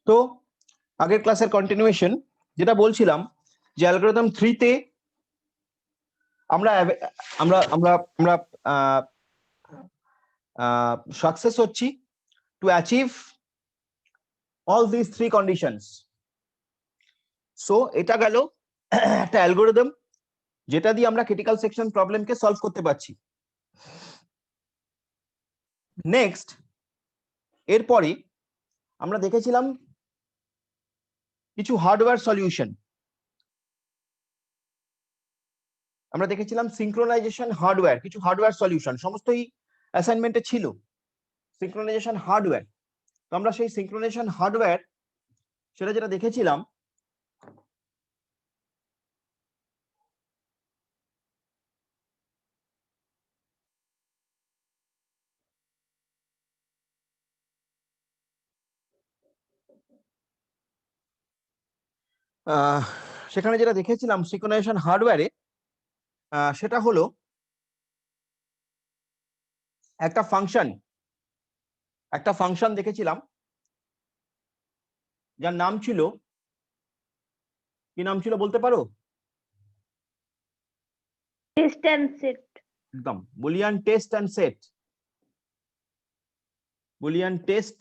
তো আগের ক্লাসের কন্টিনিউয়েশন যেটা বলছিলাম যে অ্যালগরিদম 3 তে আমরা আমরা আমরা আমরা সাকসেস হচ্ছি to achieve all this 3 conditions. So এটা গেল একটা অ্যালগরিদম যেটা দিয়ে আমরা ক্রিটিক্যাল সেকশন প্রবলেমকে সলভ করতে পারছি। নেক্সট এরপরে আমরা দেখেছিলাম কিছু হার্ডওয়্যার সলিউশন। আমরা দেখেছিলাম সিঙ্ক্রোনাইজেশন হার্ডওয়্যার, কিছু হার্ডওয়্যার সলিউশন সমস্তই অ্যাসাইনমেন্টে ছিল। সিঙ্ক্রোনাইজেশন হার্ডওয়্যার, তো আমরা সেই সিঙ্ক্রোনাইজেশন হার্ডওয়্যার সেটা যেটা দেখেছিলাম সেখানে যেটা দেখেছিলাম সিঙ্ক্রোনাইজেশন হার্ডওয়্যারে সেটা হলো একটা ফাংশন দেখেছিলাম যার নাম ছিল, কি নাম ছিল বলতে পারো? Test and set. একদম, Boolean test and set. Boolean test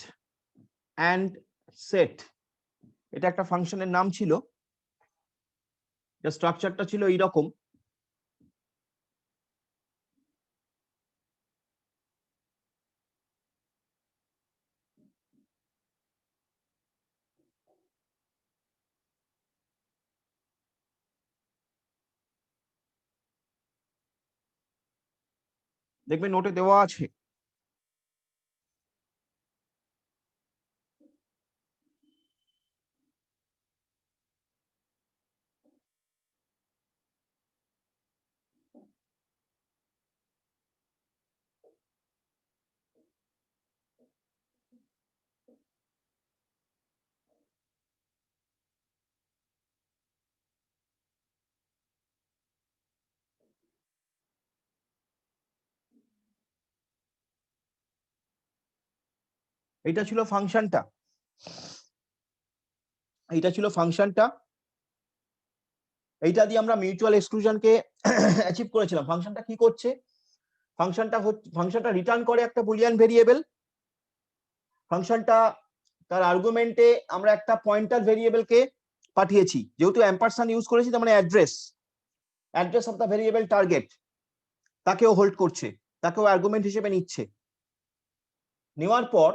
and set এটা একটা ফাংশনের নাম ছিল। স্ট্রাকচারটা ছিল এইরকম। দেখবে নোটে দেওয়া আছে। এইটা ছিল ফাংশনটা, এইটা দিয়ে আমরা মিউচুয়াল এক্সক্লুশনকে অ্যাচিভ করেছিলাম। ফাংশনটা কি করছে? ফাংশনটা রিটার্ন করে একটা বুলিয়ান ভেরিয়েবল। ফাংশনটা তার আর্গুমেন্টে আমরা একটা পয়েন্টার ভেরিয়েবলকে পাঠিয়েছি, যেহেতু অ্যাম্পারসান ইউজ করেছি তার মানে address of the variable target তাকেও হোল্ড করছে, তাকেও আর্গুমেন্ট হিসেবে নিচ্ছে। নেওয়ার পর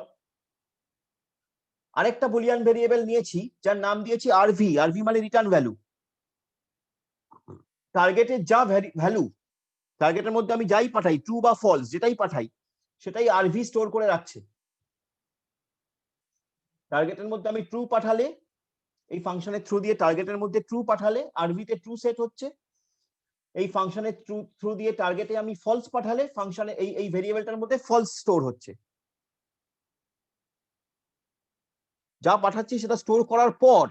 আরেকটা বুলিয়ান ভেরিয়েবল নিয়েছি যার নাম দিয়েছি আরভি। আরভি মানে রিটার্ন ভ্যালু। টার্গেটের যা ভ্যালু, টার্গেটের মধ্যে আমি যাই পাঠাই, ট্রু বা ফলস যেটাই পাঠাই, সেটাই আরভি স্টোর করে রাখছে। টার্গেটের মধ্যে আমি ট্রু পাঠালে, এই ফাংশনের থ্রু দিয়ে টার্গেটের মধ্যে ট্রু পাঠালে আরভিতে ট্রু সেট হচ্ছে। এই ফাংশনের থ্রু দিয়ে টার্গেটে আমি ফলস পাঠালে ফাংশনে এই ভেরিয়েবলটার মধ্যে ফলস স্টোর হচ্ছে। যা পাঠাচ্ছি সেটা স্টোর করার পর,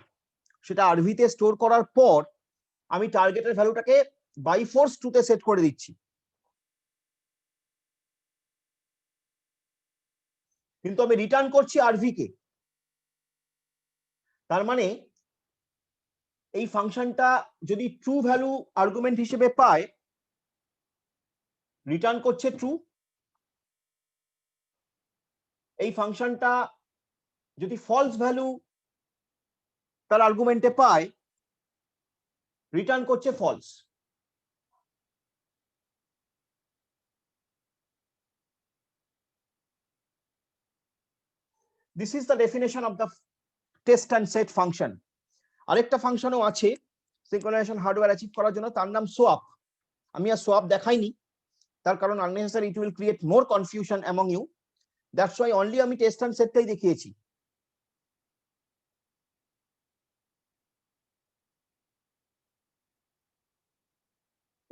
সেটা আরভিতে স্টোর করার পর আমি টার্গেটের ভ্যালুটাকে বাই ফোর্স ট্রুতে সেট করে দিচ্ছি। কিন্তু আমি রিটার্ন করছি আরভি কে। তার মানে এই ফাংশনটা যদি ট্রু ভ্যালু আর্গুমেন্ট হিসেবে পায়, রিটার্ন করছে ট্রু। এই ফাংশনটা যদি ফলস ভ্যালু তার আর্গুমেন্টে পায়, রিটার্ন করছে false. This is the definition of the test and set function. আরেকটা ফাংশনও আছে সিঙ্ক্রোনাইজেশন হার্ডওয়্যার অ্যাচিভ করার জন্য, তার নাম সোয়াপ। আমি আর সোয়াপ দেখাইনি, তার কারণ unnecessary it will create more confusion among you. That's why only আমি টেস্ট অ্যান্ড সেটটাই দেখিয়েছি।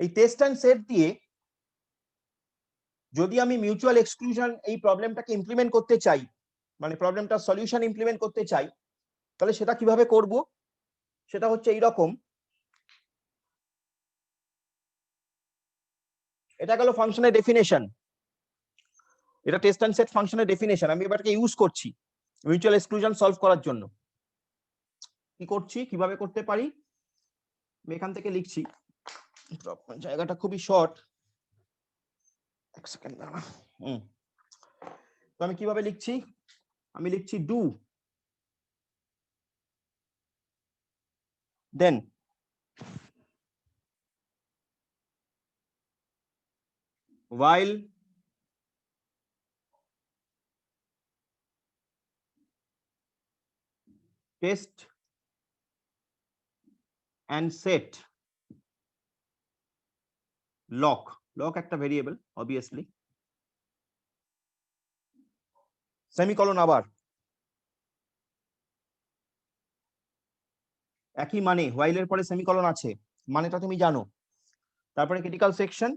এই টেস্ট অ্যান্ড সেট দিয়ে যদি আমি মিউচুয়াল এক্সক্লুশন এই প্রবলেমটাকে ইমপ্লিমেন্ট করতে চাই, মানে প্রবলেমটার সলিউশন ইমপ্লিমেন্ট করতে চাই, তাহলে সেটা কিভাবে করব? সেটা হচ্ছে এইরকম। এটা গেল ফাংশনের ডেফিনেশন, এটা টেস্ট অ্যান্ড সেট ফাংশনের ডেফিনেশন। আমি এবারকে ইউজ করছি মিউচুয়াল এক্সক্লুশন সলভ করার জন্য। কি করছি, কিভাবে করতে পারি, আমি এখান থেকে লিখছি, জায়গাটা খুবই শর্ট, এক সেকেন্ড দাঁড়া। তো আমি কিভাবে লিখছি, আমি লিখছি do, then while test and set lock, lock একটা ভেরিয়েবল অবভিয়াসলি, সেমিকলন আবার একই মানে, while এর পরে সেমিকলন আছে, মানেটা তুমি জানো, তারপরে ক্রিটিক্যাল সেকশন,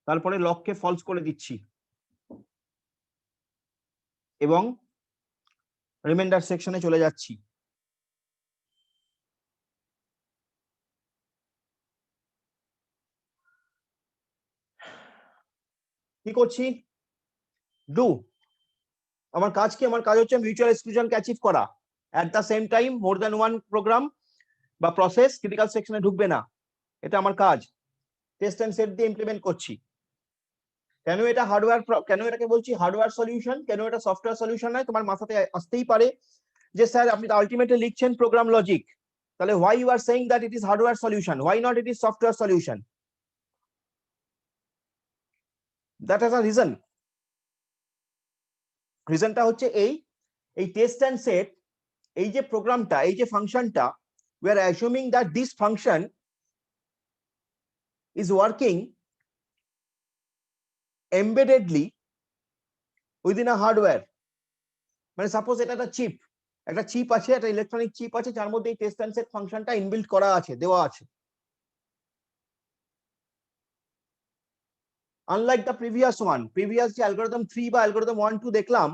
তারপরে লককে ফলস করে দিচ্ছি এবং রিমাইন্ডার সেকশনে চলে যাচ্ছি। কি করছি, ডু, আমার কাজ কি, আমার কাজ হচ্ছে মিউচুয়াল এক্সক্লুশনকে অ্যাচিভ করা, at the same time more than one programme বা প্রসেস ক্রিটিক্যাল সেকশনে ঢুকবে না, এটা আমার কাজ, টেস্ট এন্ড সেট দিয়ে ইমপ্লিমেন্ট করছি। কেন এটা হার্ডওয়্যার, কেন এটাকে বলছি হার্ডওয়্যার সলিউশন, কেন এটা সফটওয়্যার সলিউশন নয়, তোমার মাথাতে আসতেই পারে যে স্যার আপনি তো আলটিমেটলি লিখছেন প্রোগ্রাম লজিক, তাহলে why you are saying that it is hardware solution, why not it is software solution? That has a reason. রিজনটা হচ্ছে এই টেস্ট এন্ড সেট, এই যে প্রোগ্রামটা, এই যে ফাংশনটা, we are assuming that this function is working embeddedly within a hardware, মানে suppose এটা একটা চিপ আছে, একটা ইলেকট্রনিক চিপ আছে যার মধ্যে এই টেস্ট এন্ড সেট ফাংশনটা ইনবিল্ট করা আছে, দেওয়া আছে। আনলাইক দ্য প্রিভিয়াস যে অ্যালগরিদম 3 বা অ্যালগরিদম 1 2 দেখলাম,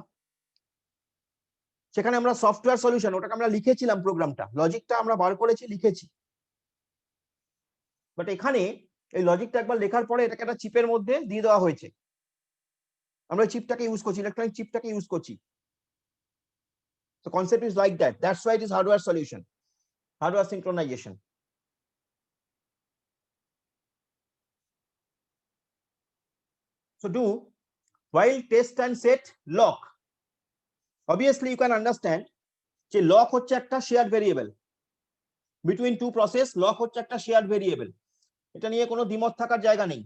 সেখানে আমরা সফটওয়্যার সলিউশন, ওটাকে আমরা লিখেছিলাম, প্রোগ্রামটা লজিকটা আমরা বার করেছি, লিখেছি, বাট এখানে এই লজিকটা একবার লেখার পরে এটাকে একটা চিপের মধ্যে দিয়ে দেওয়া হয়েছে, আমরা চিপটাকে ইউজ করছি, ইলেকট্রনিক চিপটাকে ইউজ করছি। So concept is like that, that's why it is hardware solution, hardware synchronization. So do while test and set lock, obviously you can understand যে লক হচ্ছে একটা shared variable between to process, lock হচ্ছে একটা shared variable, এটা নিয়ে কোনো দ্বিমত থাকার জায়গা নেই।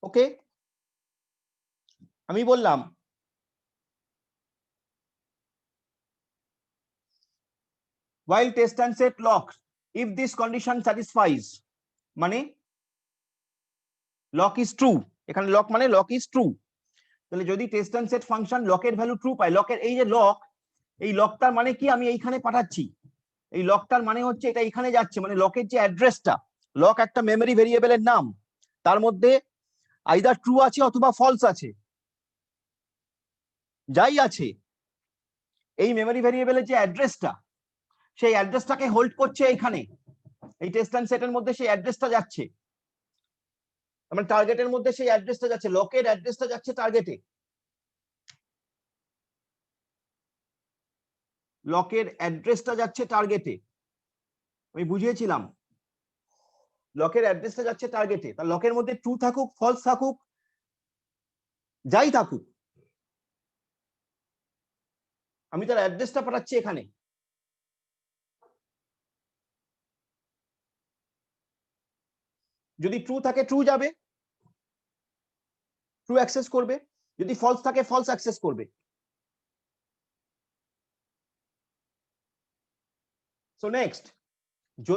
ওকে, আমি বললাম while test and set lock if this condition satisfies, মানে লক ইজ ট্রু, এখানে লক মানে লক ইজ ট্রু, তাহলে যদি টেস্ট এন্ড সেট ফাংশন লকের ভ্যালু ট্রু পায়, লকের এই যে লক, এই লকটার মানে কি, আমি এইখানে পাঠাচ্ছি, এই লকটার মানে হচ্ছে এটা এখানে যাচ্ছে, মানে লকের যে অ্যাড্রেসটা, লক একটা মেমরি ভেরিয়েবলের নাম, তার মধ্যে আইদার ট্রু আছে অথবা ফলস আছে, যাই আছে, এই মেমরি ভেরিয়েবলের যে অ্যাড্রেসটা, সেই অ্যাড্রেসটাকে হোল্ড করছে এখানে, এই টেস্ট এন্ড সেটের মধ্যে সেই অ্যাড্রেসটা যাচ্ছে, মানে টার্গেটের মধ্যে সেই অ্যাড্রেসটা যাচ্ছে, লকের অ্যাড্রেসটা যাচ্ছে টার্গেটে, লকের অ্যাড্রেসটা যাচ্ছে টার্গেটে, আমি বুঝিয়েছিলাম, লকের অ্যাড্রেসটা যাচ্ছে টার্গেটে, তার লকের মধ্যে ট্রু থাকুক ফলস থাকুক যাই থাকুক, আমি তার অ্যাড্রেসটা পাঠাচ্ছি এখানে, যদি ট্রু থাকে ট্রু যাবে, ট্রু অ্যাক্সেস করবে, যদি ফলস থাকে ফলস অ্যাক্সেস করবে। সো নেক্সট,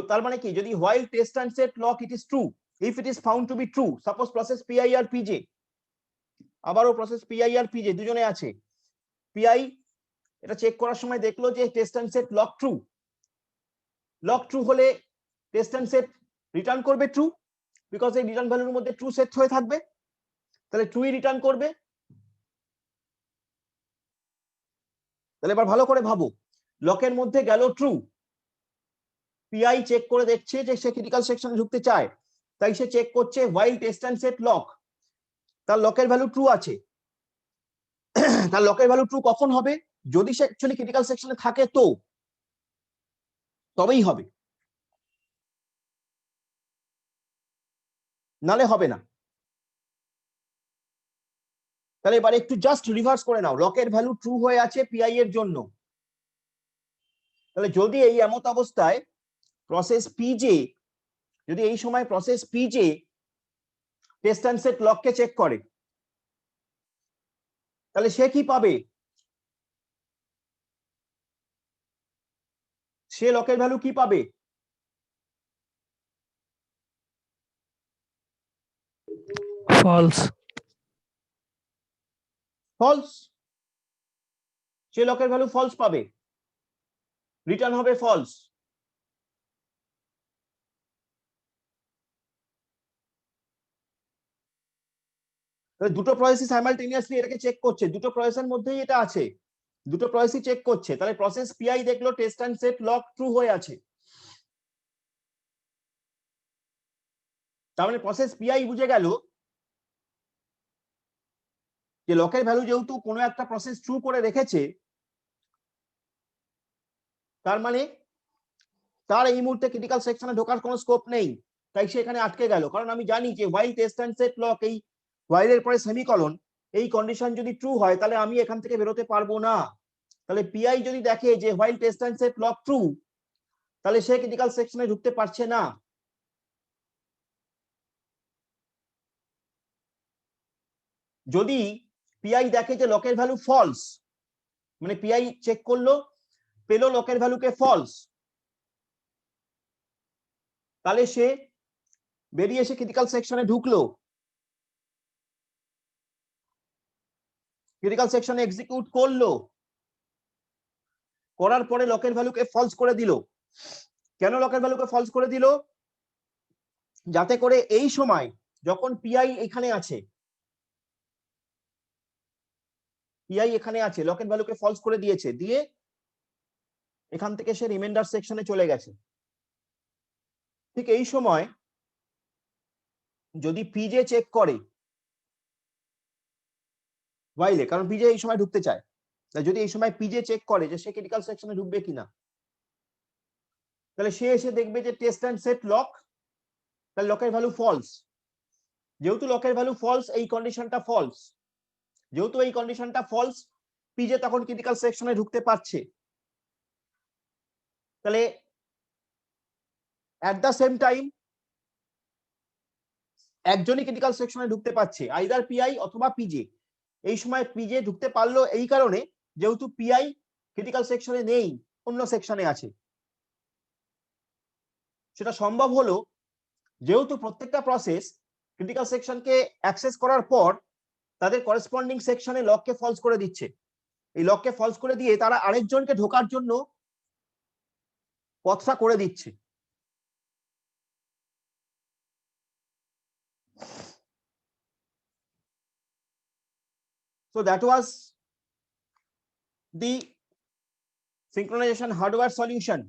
তার মানে কি, যদি while test and set lock it is true, if it is found to be true, suppose process pi R pj, আবারও প্রসেস pi আর pj দুজনে আছে, pi এটা চেক করার সময় দেখলো যে test and set lock true হলে টেস্ট এন্ড সেট রিটার্ন করবে ট্রু, বিকজ এই রিটার্ন ভ্যালুর মধ্যে ট্রু সেট হয়ে থাকবে, তাহলে ট্রুই রিটার্ন করবে। তাহলে এবার ভালো করে ভাবো, লকের মধ্যে গেল ট্রু, পিআই চেক করে দেখছে যে সে ক্রিটিক্যাল সেকশনে ঢুকতে চায়, তাই সে চেক করছে while test and set lock, তার লকের ভ্যালু ট্রু আছে, তার লকের ভ্যালু ট্রু কখন হবে? যদি সে অ্যাকচুয়ালি ক্রিটিক্যাল সেকশনে থাকে তো তবেই হবে, নালে হবে না। তাহলে এবার একটু জাস্ট রিভার্স করে নাও, লকের ভ্যালু ট্রু হয়ে আছে পিআই এর জন্য। তাহলে যদি এই এমত অবস্থায় প্রসেস পিজে, যদি এই সময় process PJ test and set লককে চেক করে, তাহলে সে কি পাবে? সে লকের ভ্যালু কি পাবে? ফলস। ফলস। সে লকের ভ্যালু ফলস পাবে, রিটার্ন হবে ফলস। দুটো প্রসেসই সাইমালটেনিয়াসলি এটাকে চেক করছে, দুটো প্রসেসের মধ্যেই এটা আছে, দুটো প্রসেসই চেক করছে। তাহলে প্রসেস পিআই দেখলো test and set lock true হয়ে আছে, তার মানে প্রসেস পিআই বুঝে গেল যে লকের ভ্যালু যেহেতু কোনো একটা প্রসেস ট্রু করে রেখেছে, তার মানে তার এই মুহূর্তে ক্রিটিক্যাল সেকশনে ঢোকার কোনো স্কোপ নেই, তাই সে এখানে আটকে গেল। কারণ আমি জানি যে while test and set lock, এই হোয়াইলের পরে সেমিকলন, এই কন্ডিশন যদি ট্রু হয় তাহলে আমি এখান থেকে বেরোতে পারবো না। তাহলে পিআই যদি দেখে যে while test and set lock true, তাহলে সে ক্রিটিক্যাল সেকশনে ঢুকতে পারছে না। যদি পিআই দেখে যে লকের ভ্যালু ফলস, মানে পিআই চেক করলো পেলো লকের ভ্যালুকে ফলস, তাহলে সে বেরিয়ে এসে ক্রিটিক্যাল সেকশনে ঢুকলো, ক্রিটিক্যাল সেকশনে এক্সিকিউট করলো, করার পরে লকের ভ্যালুকে ফলস করে দিল। কেন লকের ভ্যালুকে ফলস করে দিল? যাতে করে এই সময় যখন পিআই এখানে আছে, পিআই এখানে আছে, লকের ভ্যালুকে ফলস করে দিয়েছে, দিয়ে এখান থেকে সে রিমাইন্ডার সেকশনে চলে গেছে। ঠিক এই সময় যদি পিজে চেক করে হোয়াইলে, কারণ পিজে এই সময় ঢুকতে চায়, যদি এই সময় পিজে চেক করে যে সে ক্রিটিক্যাল সেকশনে ঢুকবে কিনা, তাহলে সে এসে দেখবে যে টেস্ট অ্যান্ড সেট লক, তাহলে লকের ভ্যালু ফলস। যেহেতু লকের ভ্যালু ফলস, এই কন্ডিশনটা ফলস, যেহেতু এই কন্ডিশনটা ফলস, পিজে তখন ক্রিটিক্যাল সেকশনে ঢুকতে পারছে। তাহলে অ্যাট দ্য সেম টাইম একজনই ক্রিটিক্যাল সেকশনে ঢুকতে পারছে, আইদার পিআই অথবা পিজে। এই সময় পিজে ঢুকতে পারলো এই কারণে যেহেতু পিআই ক্রিটিক্যাল সেকশনে নেই, অন্য সেকশনে আছে। সেটা সম্ভব হলো যেহেতু প্রত্যেকটা প্রসেস ক্রিটিক্যাল সেকশনকে অ্যাক্সেস করার পর তাদের করেসপন্ডিং সেকশনে লককে ফলস করে দিচ্ছে। এই লককে ফলস করে দিয়ে তারা আরেকজনকে ঢোকার জন্য পথটা করে দিচ্ছে। So that was the synchronization hardware solution.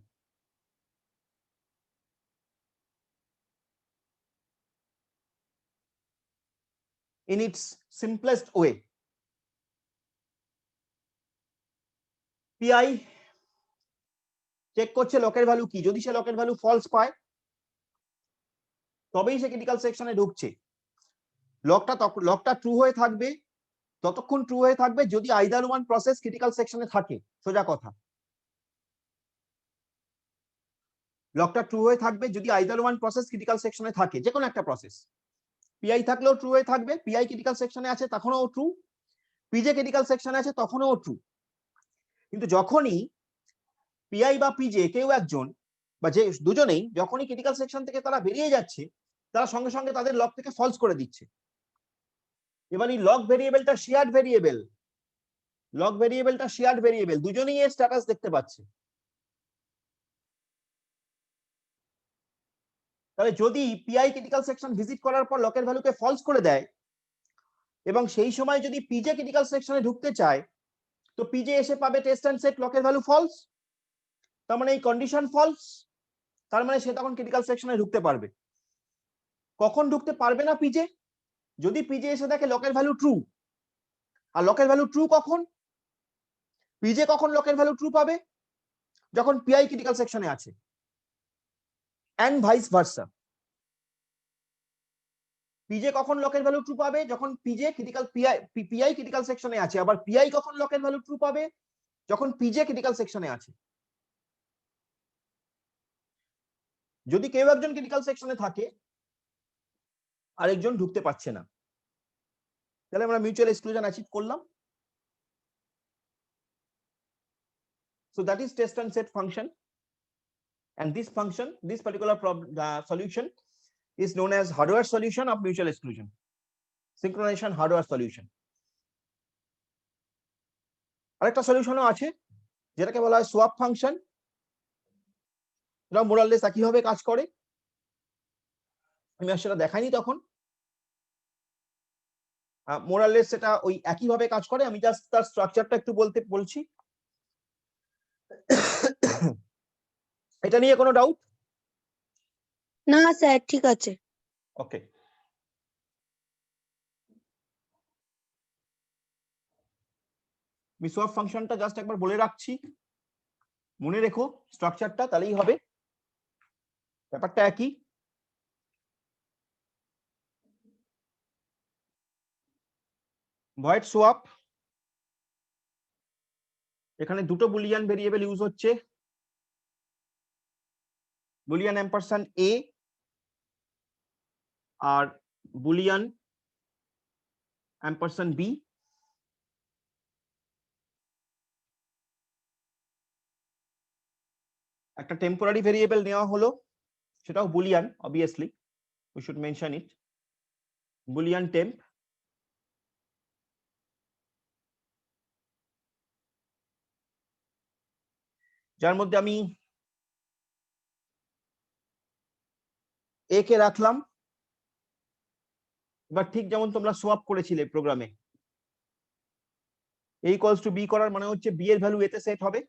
In its simplest way. PI check করছে লকের ভ্যালু কি, যদি সে লকের ভ্যালু ফলস পায় তবেই সে ক্রিটিক্যাল সেকশনে ঢুকছে। লকটা ট্রু হয়ে থাকবে, ততক্ষণ ট্রু হয়ে থাকবে যদি আইদার ওয়ান প্রসেস ক্রিটিক্যাল সেকশনে থাকে, সোজা কথা। লকটা ট্রু হয়ে থাকবে যদি আইদার ওয়ান প্রসেস ক্রিটিক্যাল সেকশনে থাকে, যে কোনো একটা প্রসেস। পিআই থাকলেও ট্রু হয়ে থাকবে, পিআই ক্রিটিক্যাল সেকশনে আছে তখনও ট্রু, পিজে ক্রিটিক্যাল সেকশনে আছে তখনও ট্রু। কিন্তু যখনই পিআই বা পিজে কেউ একজন বা যে দুজনেই যখনই ক্রিটিক্যাল সেকশন থেকে তারা বেরিয়ে যাচ্ছে, তারা সঙ্গে সঙ্গে তাদের লক থেকে ফলস করে দিচ্ছে। এবার এই লক ভেরিয়েবলটা শেয়ার্ড ভেরিয়েবল, লক ভেরিয়েবলটা শেয়ার্ড ভেরিয়েবল, দুজনেই এর স্ট্যাটাস দেখতে পাচ্ছে। তাহলে যদি পিআই ক্রিটিক্যাল সেকশন ভিজিট করার পর লকের ভ্যালুকে ফলস করে দেয় এবং সেই সময় যদি পিজে ক্রিটিক্যাল সেকশনে ঢুকতে চায়, তো পিজে এসে পাবে টেস্ট অ্যান্ড সেট লকের ভ্যালু ফলস, তার মানে এই কন্ডিশন ফলস, তার মানে সে তখন ক্রিটিক্যাল সেকশনে ঢুকতে পারবে। কখন ঢুকতে পারবে না পিজে? যদি পিজে এসে দেখে লকের ভ্যালু ট্রু, আর লকের ভ্যালু ট্রু কখন? পিজে কখন লকের ভ্যালু ট্রু পাবে? যখন পিআই ক্রিটিক্যাল সেকশনে আছে, এন্ড ভাইস ভার্সা। পিজে কখন লকের ভ্যালু ট্রু পাবে? যখন পিজে ক্রিটিক্যাল পিআই ক্রিটিক্যাল সেকশনে আছে। আবার পিআই কখন লকের ভ্যালু ট্রু পাবে? যখন পিজে ক্রিটিক্যাল সেকশনে আছে। যদি কেউ একজন ক্রিটিক্যাল সেকশনে থাকে আরেকজন ঢুকতে পারছে না, তাহলে আমরা মিউচুয়াল এক্সক্লুশন অ্যাচিভ করলাম। So that is test and set function, and this function, this particular solution is known as hardware solution of mutual exclusion, synchronization hardware solution. আরেকটা সলিউশনও আছে যেটাকে বলা হয় সোয়াপ ফাংশন। এটা মোরাললেস একইভাবে কাজ করে, আমি আর সেটা দেখাইনি তখন। মোরাললেস সেটা ওই একইভাবে কাজ করে, আমি জাস্ট তার স্ট্রাকচারটা একটু বলছি। এটা নিয়ে কোনো ডাউট? না স্যার, ঠিক আছে। ওকে, আমি সোয়াপ ফাংশনটা জাস্ট একবার বলে রাখছি, মনে রেখো স্ট্রাকচারটা, তাহলেই হবে। ব্যাপারটা একই। ভয়েড সোয়াপ, এখানে দুটো বুলিয়ান ভেরিয়েবল ইউজ হচ্ছে, বুলিয়ান এম্পারস্যান্ড এ আর বুলিয়ান এম্পারস্যান্ড বি। একটা টেম্পোরারি ভেরিয়েবল নেওয়া হলো, সেটাও boolean, obviously we should mention it, boolean temp. যার মধ্যে আমি এ কে রাখলাম। এবার ঠিক যেমন তোমরা সোয়াপ করেছিলে প্রোগ্রামে, এ ইকুয়ালস টু বি করার মানে হচ্ছে বি এর ভ্যালু এতে সেট হবে,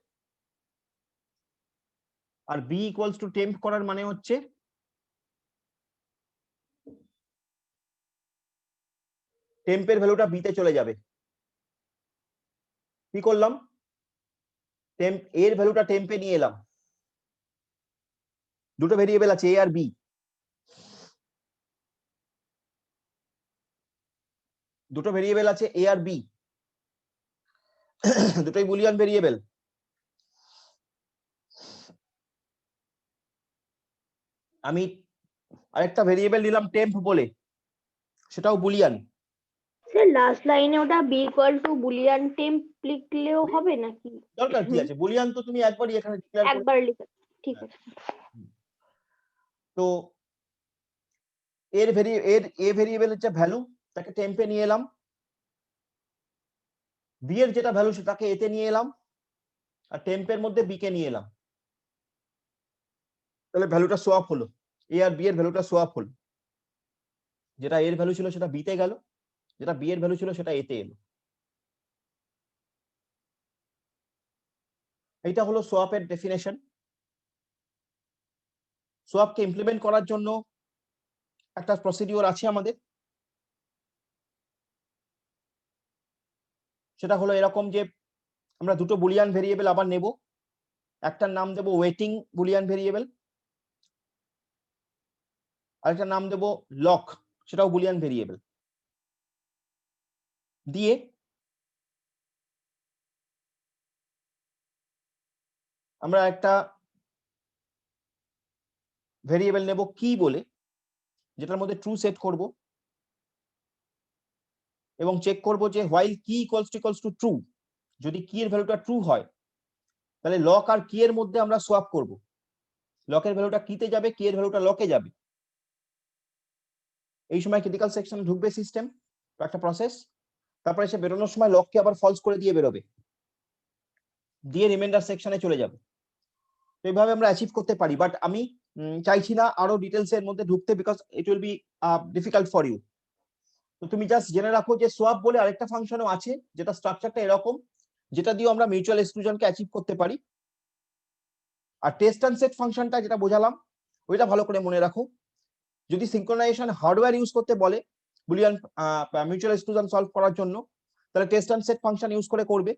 আর বি ইকুয়ালস টু টেম্প করার মানে হচ্ছে টেম্পের ভ্যালুটা বিতে চলে যাবে। কি করলাম? টেম্প এর ভ্যালুটা টেম্পে নিয়ে এলাম। দুটো ভেরিয়েবল আছে এ আর বি, দুটো ভেরিয়েবল আছে এ আর বি, দুটোই বুলিয়ান ভেরিয়েবল। আমি আরেকটা ভেরিয়েবল নিলাম টেম্প বলে, সেটাও বুলিয়ান। স্যার লাস্ট লাইনে ওটা B equal to Boolean temp লিখলেও হবে নাকি? দরকার কি আছে? বুলিয়ান তো তুমি একবারই এখানে ডিক্লেয়ার করবে। একবার লিখে, ঠিক আছে। তো এর এ ভেরিয়েবল হচ্ছে ভ্যালু, তাকে টেম্পে নিয়ে এলাম। বি এর যেটা ভ্যালু সেটাকে এতে নিয়ে এলাম, আর টেম্পের মধ্যে বি কে নিয়ে এলাম। তাহলে ভ্যালুটা সোয়াপ হলো, এ আর বি এর ভ্যালুটা সোয়াপ হলো। যেটা এর ভ্যালু ছিল সেটা বিতে গেল, যেটা বি এর ভ্যালু ছিল সেটা এতে এলো। এইটা হলো সোয়াপের ডেফিনেশন। সোয়াপকে ইমপ্লিমেন্ট করার জন্য একটা প্রসিডিওর আছে আমাদের, সেটা হলো এরকম যে আমরা দুটো বুলিয়ান ভেরিয়েবল আবার নেব। একটার নাম দেব ওয়েটিং বুলিয়ান ভেরিয়েবল, আরেকটার নাম দেব লক, সেটাও বুলিয়ান ভেরিয়েবল। দিয়ে আমরা একটা ভেরিয়েবল নেব কি বলে, যেটার মধ্যে ট্রু সেট করব এবং চেক করব যে হোয়াইল কি ইকুয়ালস টু ট্রু, যদি কি এর ভ্যালুটা ট্রু হয় তাহলে লক আর কি এর মধ্যে আমরা সোয়াপ করব। লকের ভ্যালুটা কিতে যাবে, কি এর ভ্যালুটা লকে যাবে। এই সময় ক্রিটিক্যাল সেকশনে ঢুকবে সিস্টেম, একটা প্রসেস, তারপরে সে বেরোনোর সময় লককে আবার ফলস করে দিয়ে বেরোবে, দিয়ে রিমাইন্ডার সেকশনে চলে যাবে। তো এইভাবে আমরা অ্যাচিভ করতে পারি, বাট আমি চাইছি না আরো ডিটেলস এর মধ্যে ঢুকতে, because it will be difficult for you. তো তুমি জাস্ট জেনে রাখো যে সোয়াপ বলে আরেকটা ফাংশনও আছে, যেটা স্ট্রাকচারটা এরকম, যেটা দিয়ে আমরা মিউচুয়াল এক্সক্লুশনকে অ্যাচিভ করতে পারি। আর টেস্ট এন্ড সেট ফাংশনটা যেটা বোঝালাম ওইটা ভালো করে মনে রাখো। যদি সিনক্রোনাইজেশন হার্ডওয়্যার ইউজ করতে বলে বুলিয়ান মিউচুয়াল এক্সক্লুশন সলভ করার জন্য, তাহলে test and set function use করে করবে।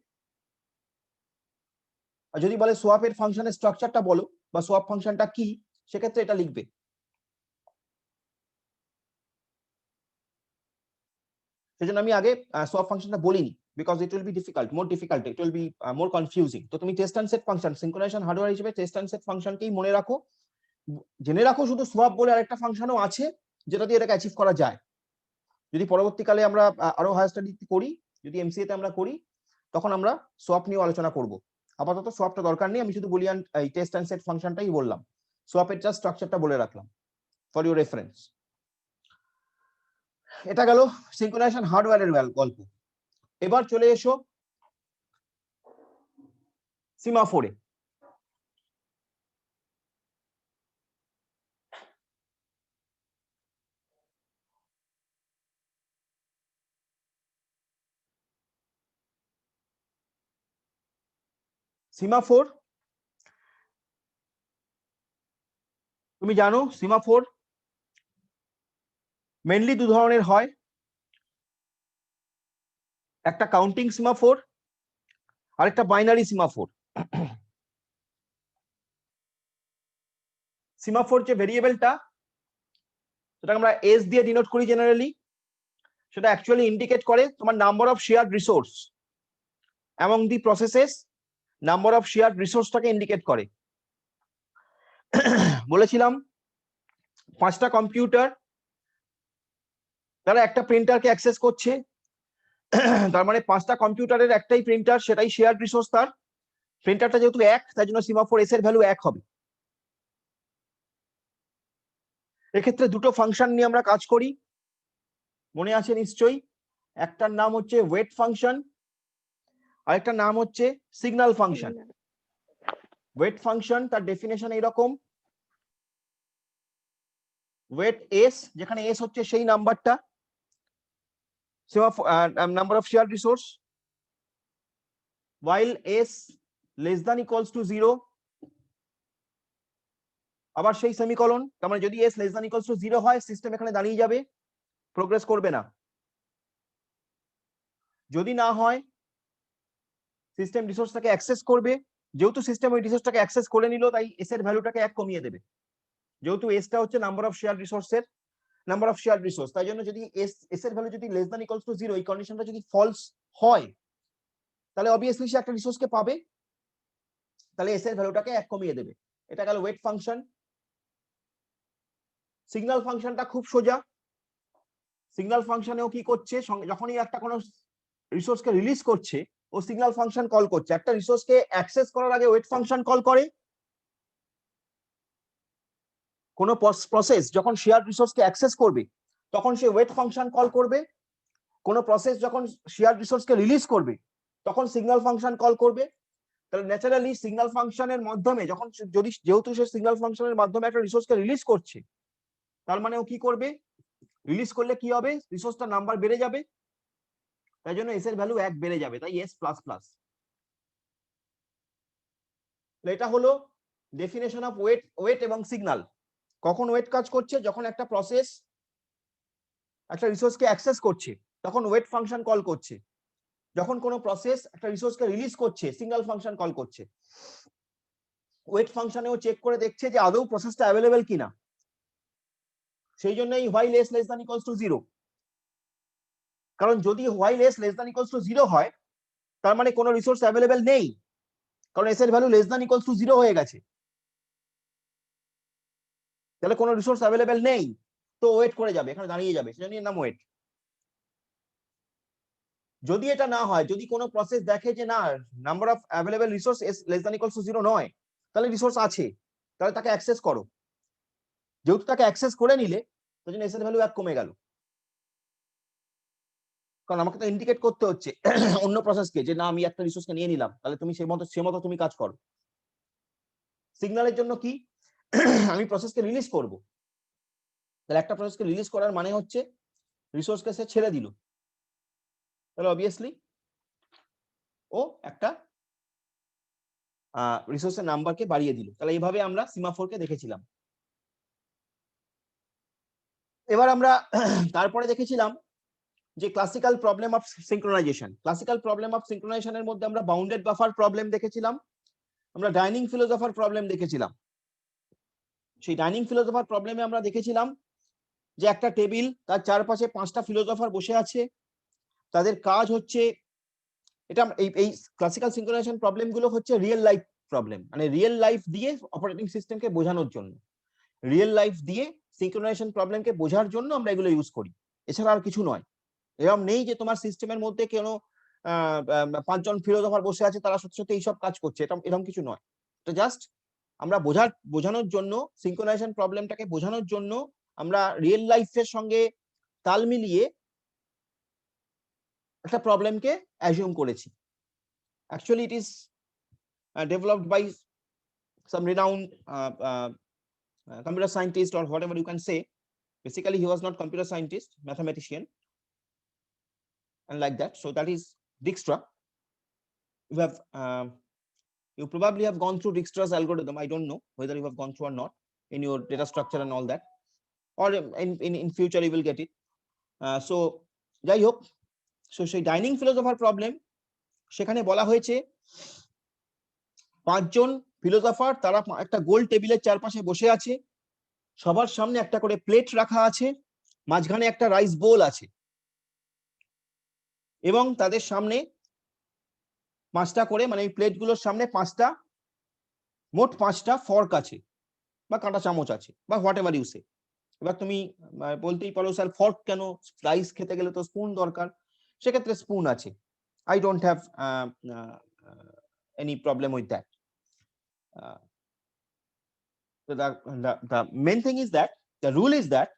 আর যদি বলে সোয়াপের ফাংশনের স্ট্রাকচারটা বলো বা সোয়াপ ফাংশনটা কি, সেক্ষেত্রে এটা লিখবে। সেজন্য আমি আগে সোয়াপ ফাংশনটা বলিনি, because it will be difficult, more difficult, it will be more confusing. তো তুমি test and set function synchronisation hardware হিসেবে টেস্ট অ্যান্ড সেট ফাংশনকেই মনে রাখো। জেনে রাখো শুধু সোয়াপ বলে আরেকটা ফাংশনও আছে যেটা দিয়ে এটাকে অ্যাচিভ করা যায়। যদি পরবর্তীকালে আমরা আরো হায়ার স্টাডি করি, যদি এমসিএ তে আমরা করি, তখন আমরা সোয়াপ নিয়ে আলোচনা করব। আপাতত সোয়াপটা দরকার নেই, আমি শুধু বুলিয়ান এই টেস্ট অ্যান্ড সেট ফাংশনটাই বললাম, সোয়াপের জাস্ট স্ট্রাকচারটা বলে রাখলাম ফর ইউর রেফারেন্স। এটা গেল সিনক্রোনাইজেশন হার্ডওয়্যারের গল্প। এবার চলে এসো সিমাফোরে। সিমাফোর, তুমি জানো সিমাফোর মেনলি দু ধরনের হয়, একটা কাউন্টিং সিমাফোর আর একটা বাইনারি সিমাফোর। সিমাফোর যে ভেরিয়েবলটা, সেটা আমরা এস দিয়ে ডিনোট করি জেনারেলি, সেটা অ্যাকচুয়ালি ইন্ডিকেট করে তোমার number of shared resource among the processes, number of shared রিসোর্সটাকে ইন্ডিকেট করে। বলেছিলাম 5টা কম্পিউটার তারা একটা প্রিন্টারকে অ্যাক্সেস করছে, তার মানে 5টা কম্পিউটারের একটাই প্রিন্টার, সেটাই শেয়ার্ড রিসোর্স তার। প্রিন্টারটা যেহেতু এক, তাই জন্য সিমাফোর এস এর ভ্যালু 1 হবে। এক্ষেত্রে দুটো ফাংশন নিয়ে আমরা কাজ করি, মনে আছে নিশ্চয়ই। একটার নাম হচ্ছে ওয়েট ফাংশন, আরেকটার নাম হচ্ছে সিগন্যাল ফাংশন। ওয়েট ফাংশন তার ডেফিনেশন এইরকম, ওয়েট এস, যেখানে এস হচ্ছে সেই নাম্বারটা, number of shared resource, while s less than equals to 0, আবার সেই সেমিকোলন। তার মানে যদি s less than equals to 0 হয়, সিস্টেম এখানে দাঁড়িয়ে যাবে, প্রোগ্রেস করবে না। যদি না হয়, সিস্টেম রিসোর্সটাকে অ্যাক্সেস করবে। যেহেতু সিস্টেম ওই রিসোর্সটাকে অ্যাক্সেস করে নিল, তাই এস এর ভ্যালুটাকে 1 কমিয়ে দেবে। যেহেতু এসটা হচ্ছে নাম্বার অফ শেয়ার রিসোর্সের, নাম্বার অফ শেয়ার রিসোর্স, তাই জন্য যদি এস এর ভ্যালু যদি লেস দ্যান ইকুয়ালস টু 0, এই কন্ডিশনটা যদি ফলস হয়, তাহলে অবভিয়াসলি সে একটা রিসোর্সকে পাবে, তাহলে এস এর ভ্যালুটাকে 1 কমিয়ে দেবে। এটা গেল ওয়েট ফাংশন। সিগন্যাল ফাংশনটা খুব সোজা। সিগন্যাল ফাংশনেও কি করছে, যখনই একটা কোনো রিসোর্সকে রিলিজ করছে, ও সিগন্যাল ফাংশন কল করছে। একটা রিসোর্সকে অ্যাক্সেস করার আগে ওয়েট ফাংশন কল করে। কোন প্রসেস যখন শেয়ার রিসোর্সকে অ্যাক্সেস করবে, তখন সে ওয়েট ফাংশন কল করবে। কোন প্রসেস যখন শেয়ার রিসোর্সকে রিলিজ করবে, তখন সিগন্যাল ফাংশন কল করবে। তাহলে ন্যাচারালি সিগন্যাল ফাংশনের মাধ্যমে যখন যেহেতু সে সিগন্যাল ফাংশনের মাধ্যমে একটা রিসোর্সকে রিলিজ করছে, তার মানে ও কি করবে, রিলিজ করলে কি হবে, রিসোর্সটার নাম্বার বেড়ে যাবে, তাই জন্য এস এর ভ্যালু 1 বেড়ে যাবে, তাই এস প্লাস প্লাস। এটা হলো ডেফিনেশন অফ ওয়েট এবং সিগন্যাল। কখন ওয়েট কাজ করছে, যখন একটা প্রসেস একটা রিসোর্সকে অ্যাক্সেস করছে, তখন ওয়েট ফাংশন কল করছে। যখন কোনো প্রসেস একটা রিসোর্সকে রিলিজ করছে, সিগন্যাল ফাংশন কল করছে। ওয়েট ফাংশনেও চেক করে দেখছে যে আদৌ প্রসেসটা অ্যাভেলেবেল কিনা, সেই জন্য এই while s less than equals to 0, কারণ যদি while s less than equals to 0 হয়, তার মানে কোনো রিসোর্স অ্যাভেলেবেল নেই, কারণ s এর value less than equals to 0 হয়ে গেছে, তাহলে কোনো রিসোর্স অ্যাভেলেবেল নেই, তো ওয়েট করে যাবে, এখানে দাঁড়িয়ে যাবে, সেজন্য এর নাম ওয়েট। যদি এটা না হয়, যদি কোনো প্রসেস দেখে যে না, number of available resource s less than equals to 0 নয়, তাহলে রিসোর্স আছে, তাহলে তাকে অ্যাক্সেস করো। যেহেতু তাকে অ্যাক্সেস করে নিলে, তার জন্য s এর ভ্যালু 1 কমে গেল, কারণ আমাকে তো ইন্ডিকেট করতে হচ্ছে অন্য প্রসেসকে যে না, আমি একটা রিসোর্সকে নিয়ে নিলাম, তাহলে তুমি সে মতো তুমি কাজ করো। সিগন্যালের জন্য কি, আমি প্রসেসকে রিলিজ করব, তাহলে একটা প্রসেসকে রিলিজ করার মানে হচ্ছে রিসোর্সকে সে ছেড়ে দিল, তাহলে অবভিয়াসলি ও একটা রিসোর্সের নাম্বারকে বাড়িয়ে দিল। তাহলে এইভাবে আমরা সিমাফোরকে দেখেছিলাম। এবার আমরা তারপরে দেখেছিলাম যে classical problem of synchronization, classical problem of সিঙ্ক্রোনাইজেশনের মধ্যে আমরা বাউন্ডেড বাফার প্রবলেম দেখেছিলাম, আমরা ডাইনিং ফিলোসফার প্রবলেম দেখেছিলাম। সেই ডাইনিং ফিলোসফার প্রবলেমে আমরা দেখেছিলাম যে একটা টেবিল, তার চারপাশে 5টা ফিলোসফার বসে আছে, তাদের কাজ হচ্ছে, এটা এই ক্লাসিক্যাল সিঙ্ক্রোনাইজেশন প্রবলেম গুলো হচ্ছে রিয়েল লাইফ প্রবলেম, মানে রিয়েল লাইফ দিয়ে অপারেটিং সিস্টেমকে বোঝানোর জন্য, রিয়েল লাইফ দিয়ে সিঙ্ক্রোনাইজেশন প্রবলেমকে বোঝার জন্য আমরা এগুলো ইউজ করি, এছাড়া আর কিছু নয়। এরকম নেই যে তোমার সিস্টেমের মধ্যে কোনো 5জন ফিলোসফার বসে আছে তারা সত্যি সত্যি এইসব কাজ করছে, এরকম কিছু নয়। এটা জাস্ট আমরা বোঝানোর জন্য, সিঙ্ক্রোনাইজেশন প্রবলেমটাকে বোঝানোর জন্য আমরা রিয়েল লাইফের সঙ্গে তাল মিলিয়ে একটা প্রবলেমকে অ্যাজিউম করেছি। Actually it is developed by some renowned computer scientist or whatever you can say. Basically he was not computer scientist, mathematician and like that. So that is Dijkstra. You probably have gone through Dijkstra's algorithm. I don't know whether you have gone through or not in your data structure and all that, or in future you will get it. So jai hok, so সেই dining philosopher problem, সেখানে বলা হয়েছে 5জন philosopher তারা একটা গোল টেবিলের চারপাশে বসে আছে, সবার সামনে একটা করে প্লেট রাখা আছে, মাঝখানে একটা রাইস বোল আছে, এবং তাদের সামনে 5টা করে, মানে এই প্লেটগুলোর সামনে মোট 5টা ফর্ক আছে বা কাঁটা চামচ আছে বা হোয়াট এভার ইউ সে। এবার তুমি বলতেই পারো স্যার ফর্ক কেন, রাইস খেতে গেলে তো স্পুন দরকার, সেক্ষেত্রে স্পুন আছে। I don't have any problem with that. So the main thing is that the rule is that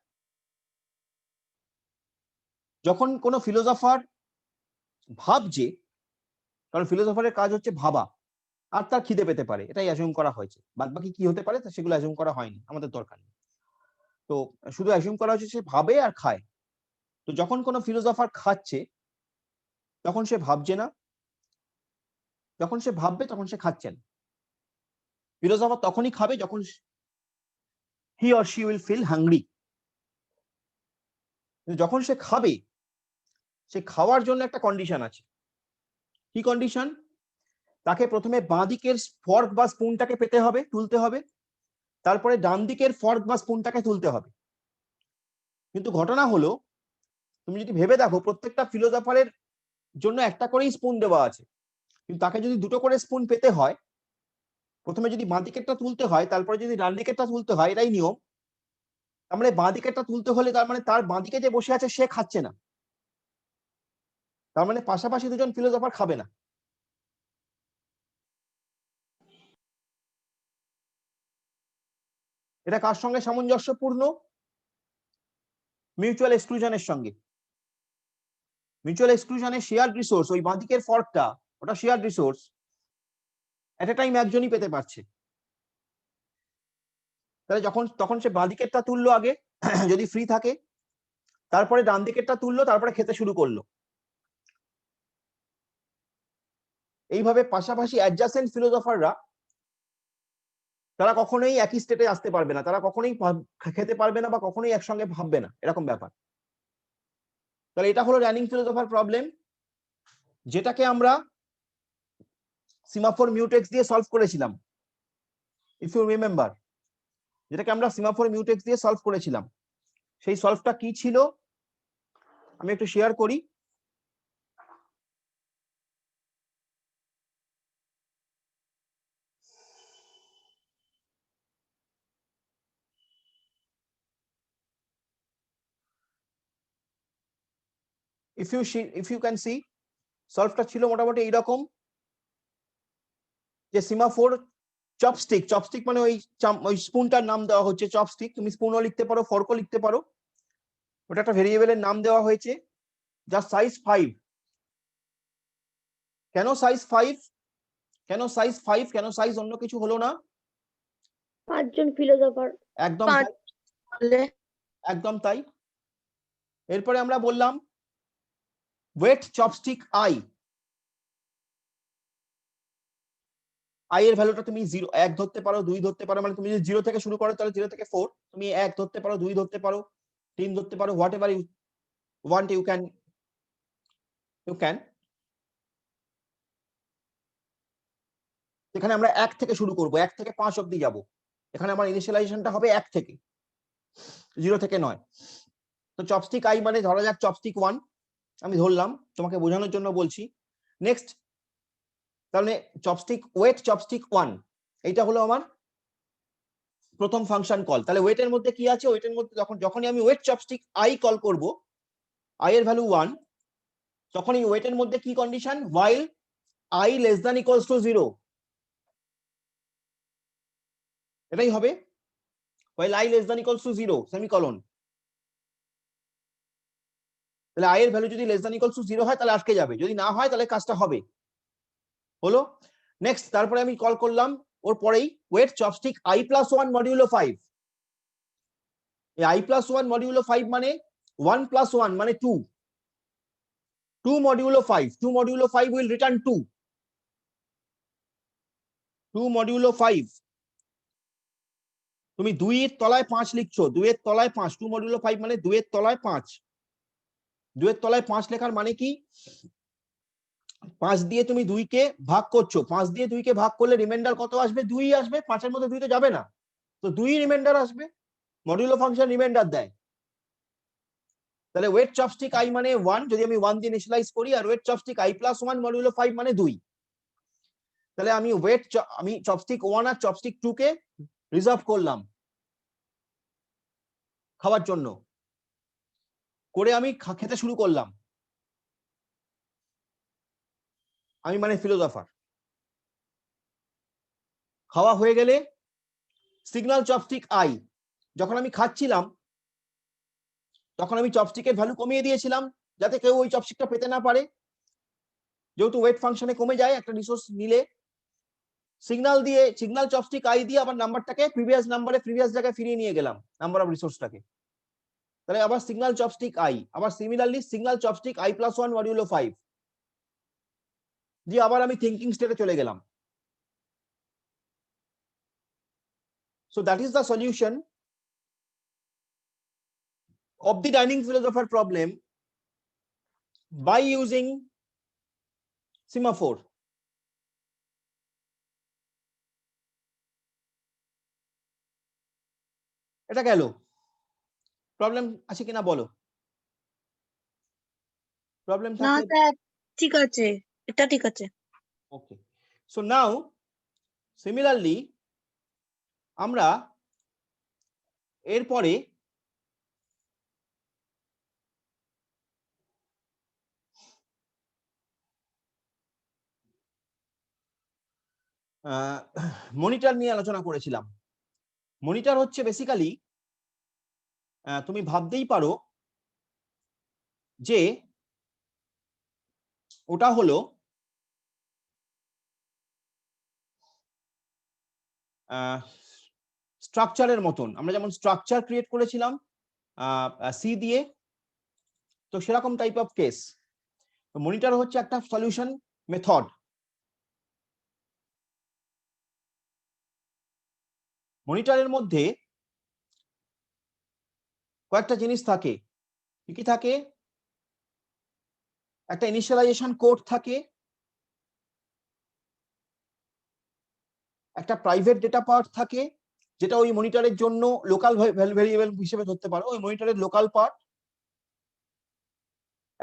যখন কোনো ফিলোসফার ভাবছে, কারণ ফিলোসফারের কাজ হচ্ছে ভাবা, আর তার খিদে পেতে পারে, এটাই অ্যাজিউম করা হয়েছে, বাদ বাকি কি হতে পারে সেগুলো অ্যাজিউম করা হয়নি, আমাদের দরকার নেই। তো শুধু অ্যাজিউম করা হচ্ছে সে ভাবে আর খায়। তো যখন কোনো ফিলোসফার খাচ্ছে তখন সে ভাবছে না, যখন সে ভাববে তখন সে খাচ্ছে না। ফিলোসফার তখনই খাবে যখন he or she will feel hungry. যখন সে খাবে, সে খাওয়ার জন্য একটা কন্ডিশন আছে। কি কন্ডিশন? তাকে প্রথমে বাঁ দিকের ফর্ক বা স্পুনটাকে পেতে হবে, তুলতে হবে, তারপরে ডান দিকের ফর্ক বা স্পুনটাকে তুলতে হবে। কিন্তু ঘটনা হলো, তুমি যদি ভেবে দেখো, প্রত্যেকটা ফিলোসফারের জন্য একটা করেই স্পুন দেওয়া আছে, কিন্তু তাকে যদি 2টো করে স্পুন পেতে হয়, প্রথমে যদি বাঁ দিকেরটা তুলতে হয়, তারপরে যদি ডান দিকেরটা তুলতে হয়, এটাই নিয়ম। তার মানে বাঁ দিকেরটা তুলতে হলে তার মানে তার বাঁ দিকে যে বসে আছে সে খাচ্ছে না, তার মানে পাশাপাশি 2জন ফিলোসফার খাবে না। এটা কার সঙ্গে সামঞ্জস্যপূর্ণ? মিউচুয়াল এক্সক্লুশনের সঙ্গে। মিউচুয়াল এক্সক্লুশনে শেয়ার রিসোর্স, ওই বাঁ দিকের ফর্কটা, ওটা শেয়ার রিসোর্স, এট এ টাইম একজনই পেতে পারছে। তাহলে তখন সে বাঁ দিকেরটা তুললো আগে যদি ফ্রি থাকে, তারপরে ডান দিকেরটা তুললো, তারপরে খেতে শুরু করলো। এইভাবে পাশাপাশি অ্যাডজাসেন্ট ফিলোসফাররা, তারা কখনোই একই স্টেটে আসতে পারবে না, তারা কখনোই খেতে পারবে না বা কখনোই একসঙ্গে ভাববে না, এরকম ব্যাপার। তাহলে এটা হলো রানিং ফিলোসফার প্রবলেম, যেটাকে আমরা সিমাফোর মিউটেক্স দিয়ে সলভ করেছিলাম, ইফ ইউ রিমেম্বার, যেটাকে আমরা সিমাফোর মিউটেক্স দিয়ে সলভ করেছিলাম। সেই সলভটা কি ছিল আমি একটু শেয়ার করি। if you can see, সলভটা ছিল মোটামুটি এইরকম, যে সিমাফোর চপস্টিক মানে ওই স্পুনটার নাম দেওয়া হচ্ছে চপস্টিক, তুমি স্পুনও লিখতে পারো, ফর্কও লিখতে পারো, ওটা একটা ভেরিয়েবলের নাম দেওয়া হয়েছে, যার সাইজ 5। কেন সাইজ 5? কেন সাইজ 5? কেন সাইজ অন্য কিছু হলো না? 5জন ফিলোসফার। একদম একদম তাই। এরপরে আমরা বললাম ওয়েট চপস্টিক আই এর ভ্যালুটা তুমি 1 ধরতে পারো, 2 ধরতে পারো, মানে তুমি যদি 0 থেকে শুরু করো তাহলে 0 থেকে 4, তুমি 1 ধরতে পারো, 2 ধরতে পারো, 3 ধরতে পারো, whatever you want you can you can. এখানে আমরা 1 থেকে শুরু করব, 1 থেকে 5 অবধি যাব। এখানে আমার ইনিশিয়ালাইজেশনটা হবে 1 থেকে, 0 থেকে নয়। তো চপস্টিক আই মানে ধরা যাক চপস্টিক 1 আমি ধরলাম, তোমাকে বোঝানোর জন্য বলছি। নেক্সট, তাহলে চপস্টিক ওয়েট চপস্টিক 1 এইটা হলো আমার প্রথম ফাংশন কল। তাহলে ওয়েটের মধ্যে কি আছে? ওয়েটের মধ্যে যখনই আমি ওয়েট চপস্টিক আই কল করব, আই এর ভ্যালু 1, তখন এই ওয়েটের মধ্যে কি condition? while i less than equals to 0, এটাই হবে while i less than equals to 0 semicolon. তাহলে i এর ভ্যালু যদি less than equals to 0 হয় তাহলে আটকে যাবে, যদি না হয় তাহলে কাজটা হবে। হলো। নেক্সট, তারপরে আমি কল করলাম ওর পরেই wait chopstick i plus 1 modulo 5। এই i plus 1 মডিউলো 5 মানে 1 plus 1 মানে 2, 2 modulo 5, 2 modulo 5 will return 2, 2 modulo 5। তুমি 2 এর তলায় 5 লিখছো, 2 এর তলায় 5, 2 মডিউলো 5 মানে 2 এর তলায় 5, 2 এর তলায় 5 লেখার মানে কি? 5 দিয়ে তুমি 2 কে ভাগ করছো, 5 দিয়ে 2 কে ভাগ করলে রিমাইন্ডার কত আসবে? 2 আসবে। 5 এর মধ্যে 2 তো যাবে না, তো 2 রিমাইন্ডার আসবে। মডিউলো ফাংশন রিমাইন্ডার দেয়। তাহলে ওয়েট চপস্টিক আই মানে 1 যদি আমি 1 দিয়ে ইনিশিয়ালাইজ করি, আর wait chopstick I plus 1 modulo 5 মানে 2। তাহলে আমি আমি চপস্টিক 1 আর চপস্টিক 2 কে রিজার্ভ করলাম খাওয়ার জন্য, করে আমি খেতে শুরু করলাম। আমি মানে ফিলোসফার। খাওয়া হয়ে গেলে সিগন্যাল চপস্টিক আই, যখন আমি খাচ্ছিলাম তখন আমি চপস্টিকের ভ্যালু কমিয়ে দিয়েছিলাম যাতে কেউ ওই চপস্টিকটা পেতে না পারে। যেহেতু ওয়েট ফাংশনে কমে যায় একটা রিসোর্স নিলে, সিগন্যাল চপস্টিক আই দিয়ে আবার নাম্বারটাকে প্রিভিয়াস জায়গায় ফিরিয়ে নিয়ে গেলাম, নাম্বার অফ রিসোর্সটাকে। তাহলে আবার সিগন্যাল চপস্টিক আই, আবার similarly signal chopstick I plus 1 modulo 5 দিয়ে আবার আমি থিঙ্কিং স্টেটে চলে গেলাম। So that is the solution of the dining philosopher problem by using semaphore. এটা গেল। প্রবলেম আছে কিনা বলো? প্রবলেম না থাকলে স্যার, ঠিক আছে, এটা ঠিক আছে। ওকে। সো নাও সিমিলারলি আমরা এরপরে মনিটর নিয়ে আলোচনা করেছিলাম। মনিটর হচ্ছে বেসিক্যালি তুমি ভাবতেই পারো যে ওটা হলো স্ট্রাকচারের মতন। আমরা যেমন স্ট্রাকচার ক্রিয়েট করেছিলাম সি দিয়ে, তো সেরকম টাইপ অফ কেস। মনিটর হচ্ছে একটা সলিউশন মেথড। মনিটরের মধ্যে কয়েকটা জিনিস থাকে। কি কি থাকে? একটা ইনিশিয়ালাইজেশন কোড থাকে, একটা প্রাইভেট ডেটা পার্ট থাকে যেটা ওই মনিটরের জন্য লোকাল ভেরিয়েবল হিসেবে ধরতে পারো, ওই মনিটরের লোকাল পার্ট।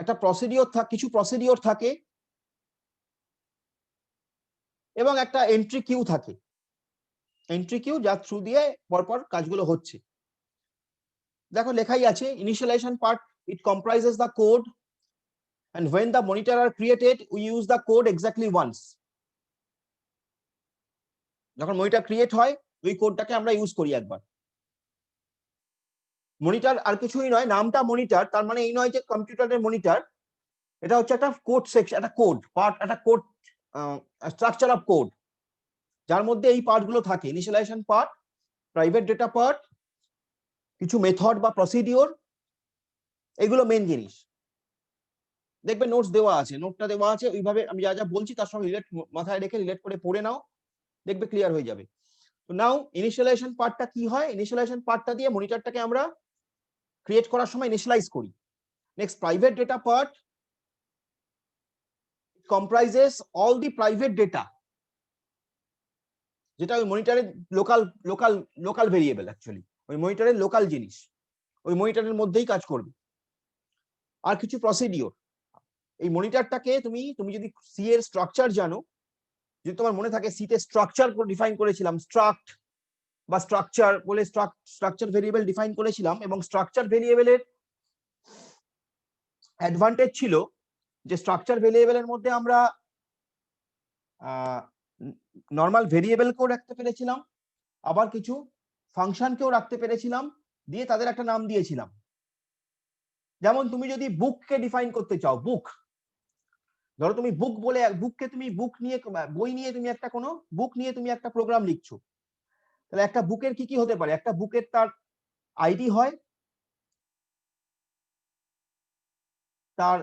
একটা কিছু প্রসিডিওর থাকে, এবং একটা এন্ট্রি কিউ থাকে। এন্ট্রি কিউ যার থ্রু দিয়ে পরপর কাজগুলো হচ্ছে। দেখো লেখাই আছে, initialization part it comprises the code and when the monitor are created we use the code exactly once. যখন মনিটর ক্রিয়েট হয় ওই কোডটাকে আমরা ইউজ করি একবার। মনিটর আর কিছুই নয়, নামটা মনিটর, তার মানে এই নয় যে কম্পিউটারের মনিটর। এটা হচ্ছে একটা কোড সেকশন, একটা কোড পার্ট, একটা কোড স্ট্রাকচার অফ কোড, যার মধ্যে এই পার্টগুলো থাকে। Initialization part, private data part, কিছু মেথড বা প্রসিডিওর, এগুলো মেন জিনিস। দেখবে নোটস দেওয়া আছে, নোটটা দেওয়া আছে, ওইভাবে আমি যা যা বলছি তার সঙ্গে মাথায় রেখে রিলেট করে পড়ে নাও, দেখবে ক্লিয়ার হয়ে যাবে। তো নাও ইনিশিয়ালাইজেশন পার্টটা কি হয়? ইনিশিয়ালাইজেশন পার্টটা দিয়ে মনিটরটাকে আমরা ক্রিয়েট করার সময় ইনিশিয়ালাইজ করি। Next private data part, comprises all the private data, যেটা ওই মনিটরের লোকাল ভেরিয়েবল, অ্যাকচুয়ালি ওই মনিটরের লোকাল জিনিস, ওই মনিটরের মধ্যেই কাজ করবে। আর কিছু প্রসিডিওর, এই মনিটরটাকে তুমি যদি সি এর স্ট্রাকচার জানো, যদি তোমার মনে থাকে সি তে স্ট্রাকচার ডিফাইন করেছিলাম, স্ট্রাক্ট বা স্ট্রাকচার বলে স্ট্রাকচার ভেরিয়েবল ডিফাইন করেছিলাম, এবং স্ট্রাকচার ভেরিয়েবলের অ্যাডভান্টেজ ছিল যে স্ট্রাকচার ভেরিয়েবলের মধ্যে আমরা নর্মাল ভেরিয়েবলকেও রাখতে পেরেছিলাম, আবার কিছু ফাংশনকেও রাখতে পেরেছিলাম, দিয়ে তাদের একটা নাম দিয়েছিলাম। যেমন তুমি যদি বুককে ডিফাইন করতে চাও, বুক, ধরো তুমি বুক বলে বুককে তুমি বুক নিয়ে বই নিয়ে তুমি একটা কোনো বুক নিয়ে তুমি একটা প্রোগ্রাম লিখছো, তাহলে একটা বুকের কি কি হতে পারে? একটা বুকের তার আইডি হয়, তার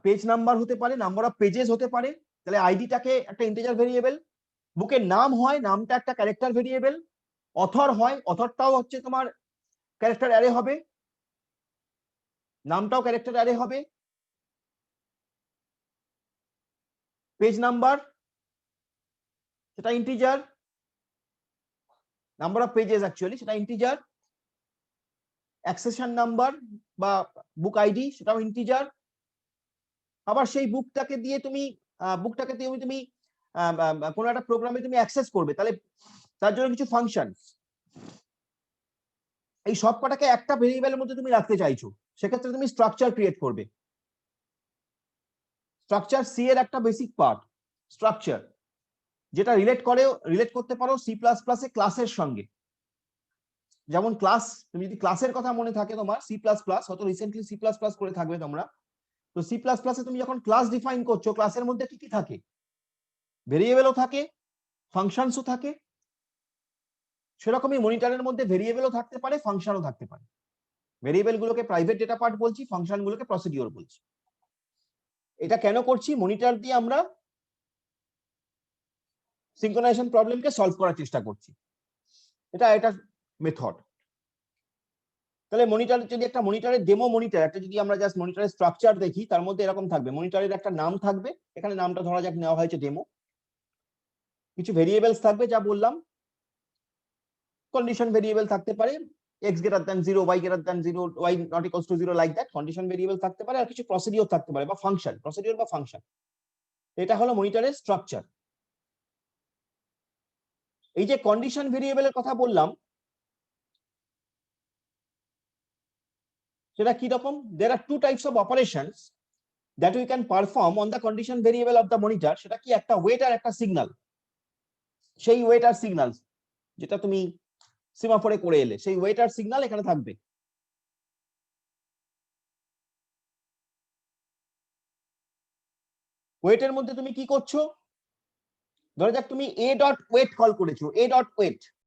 পেজ নাম্বার হতে পারে, নাম্বার অফ পেজেস হতে পারে, তাহলে আইডিটাকে একটা ইন্টিজার ভেরিয়েবল, বুকের নাম হয়, নামটা একটা ক্যারেক্টার ভেরিয়েবল, অথর হয়, অথরটাও হচ্ছে তোমার ক্যারেক্টার অ্যারে হবে, নামটাও ক্যারেক্টার অ্যারে হবে, পেজ নাম্বার সেটা integer, number of pages actually সেটা ইন্টিজার, অ্যাক্সেশন নাম্বার বা বুক আইডি সেটাও ইন্টিজার। আবার সেই বুকটাকে দিয়ে তুমি কোনো একটা প্রোগ্রামে তুমি অ্যাক্সেস করবে, তাহলে তার জন্য কিছু ফাংশন, এই সব কটাকে একটা ভেরিয়েবলের মধ্যে তুমি রাখতে চাইছো, সেক্ষেত্রে তুমি স্ট্রাকচার ক্রিয়েট করবে। স্ট্রাকচার সি এর একটা বেসিক পার্ট, স্ট্রাকচার, যেটা রিলেট করতে পারো সি প্লাস প্লাস এ ক্লাসের সঙ্গে। যেমন ক্লাস, তুমি যদি ক্লাসের কথা মনে থাকে তোমার, সি প্লাস প্লাস, হয়তো রিসেন্টলি সি প্লাস প্লাস করে থাকবে তোমরা, তো সি প্লাস প্লাসে তুমি যখন ক্লাস ডিফাইন করছো, ক্লাসের মধ্যে কি কি থাকে? ভেরিয়েবলও থাকে, ফাংশনসও থাকে। সেরকমই মনিটরের মধ্যে ভেরিয়েবলও থাকতে পারে, ফাংশনও থাকতে পারে। ভেরিয়েবল গুলোকে প্রাইভেট ডেটা পার্ট বলছি, ফাংশন গুলোকে প্রসিডিওর বলছি। এটা কেন করছি? মনিটর দিয়ে আমরা সিঙ্ক্রোনাইজেশন প্রবলেমকে সলভ করার চেষ্টা করছি, এটা মেথড। তাহলে মনিটর, যদি একটা মনিটরের ডেমো মনিটর, একটা যদি আমরা জাস্ট মনিটরের স্ট্রাকচার দেখি, তার মধ্যে এরকম থাকবে, মনিটরের একটা নাম থাকবে, এখানে নামটা ধরা যাক নেওয়া হয়েছে ডেমো, কিছু ভেরিয়েবলস থাকবে যা বললাম, কন্ডিশন ভেরিয়েবল থাকতে পারে, x greater than 0, y greater than 0, y not equals to 0, like that condition variable থাকতে পারে, আর কিছু প্রসিডিওর থাকতে পারে বা ফাংশন, প্রসিডিওর বা ফাংশন। এটা হলো মনিটরের স্ট্রাকচার। এই যে কন্ডিশন ভেরিয়েবলের কথা বললাম, সেটা কি রকম? there are two types of operations that we can perform on the condition variable of the monitor। সেটা কি? একটা ওয়েট আর একটা সিগন্যাল। সেই ওয়েট আর সিগন্যাল যেটা তুমি সিমাফোরে করে এলে, সেই ওয়েট আর সিগন্যাল এখানে থাকবে। ওয়েটের মধ্যে তুমি কি করছো? ধরা যাক তুমি a ডট ওয়েট কল করেছো, a ডট ওয়েট,